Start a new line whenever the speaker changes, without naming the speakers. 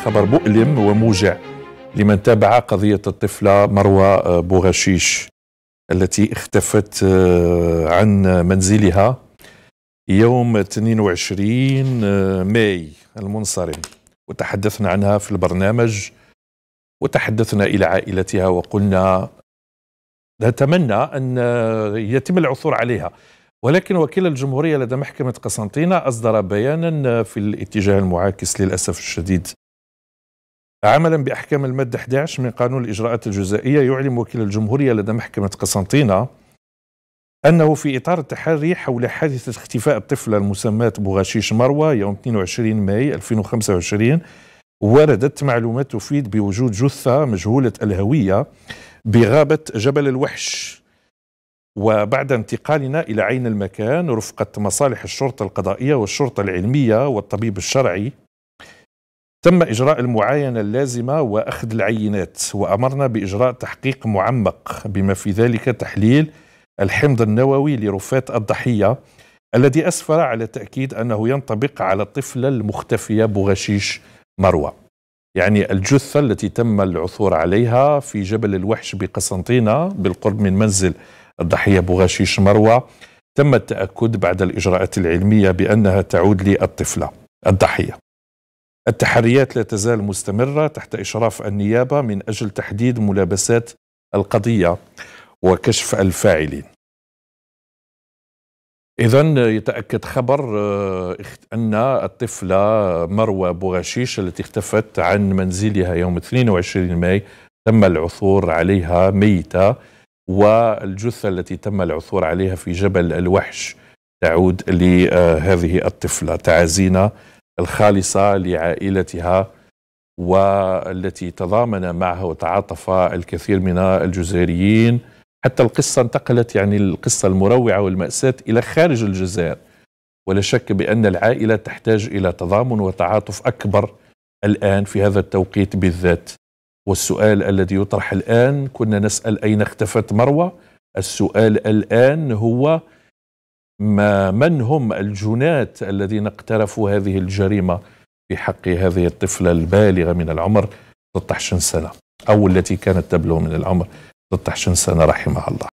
خبر مؤلم وموجع لمن تابع قضية الطفلة مروى بوغشيش التي اختفت عن منزلها يوم 22 ماي المنصرم، وتحدثنا عنها في البرنامج وتحدثنا إلى عائلتها وقلنا نتمنى أن يتم العثور عليها، ولكن وكيل الجمهورية لدى محكمة قسنطينة أصدر بيانا في الاتجاه المعاكس للأسف الشديد. عملا بأحكام المادة 11 من قانون الإجراءات الجزائية، يعلم وكيل الجمهورية لدى محكمة قسنطينة أنه في إطار التحري حول حادثة اختفاء الطفلة المسماة بوغشيش مروى يوم 22 ماي 2025 وردت معلومات تفيد بوجود جثة مجهولة الهوية بغابة جبل الوحش. وبعد انتقالنا إلى عين المكان رفقة مصالح الشرطة القضائية والشرطة العلمية والطبيب الشرعي، تم إجراء المعاينة اللازمة وأخذ العينات، وأمرنا بإجراء تحقيق معمق بما في ذلك تحليل الحمض النووي لرفات الضحية الذي أسفر على تأكيد أنه ينطبق على الطفلة المختفية بوغشيش مروى، يعني الجثة التي تم العثور عليها في جبل الوحش بقسنطينة بالقرب من منزل الضحية بوغشيش مروى. تم التأكد بعد الإجراءات العلمية بأنها تعود للطفلة الضحية. التحريات لا تزال مستمرة تحت إشراف النيابة من أجل تحديد ملابسات القضية وكشف الفاعلين. إذن يتأكد خبر أن الطفلة مروى بوغشيش التي اختفت عن منزلها يوم 22 ماي تم العثور عليها ميتة، والجثة التي تم العثور عليها في جبل الوحش تعود لهذه الطفلة. تعازينا الخالصة لعائلتها والتي تضامن معها وتعاطف الكثير من الجزائريين. حتى القصة انتقلت، يعني القصة المروعة والمأساة، إلى خارج الجزائر، ولا شك بأن العائلة تحتاج إلى تضامن وتعاطف أكبر الآن في هذا التوقيت بالذات. والسؤال الذي يطرح الآن، كنا نسأل أين اختفت مروى، السؤال الآن هو من هم الجناة الذين اقترفوا هذه الجريمة في حق هذه الطفلة البالغة من العمر 13 سنة، أو التي كانت تبلغ من العمر 13 سنة رحمها الله.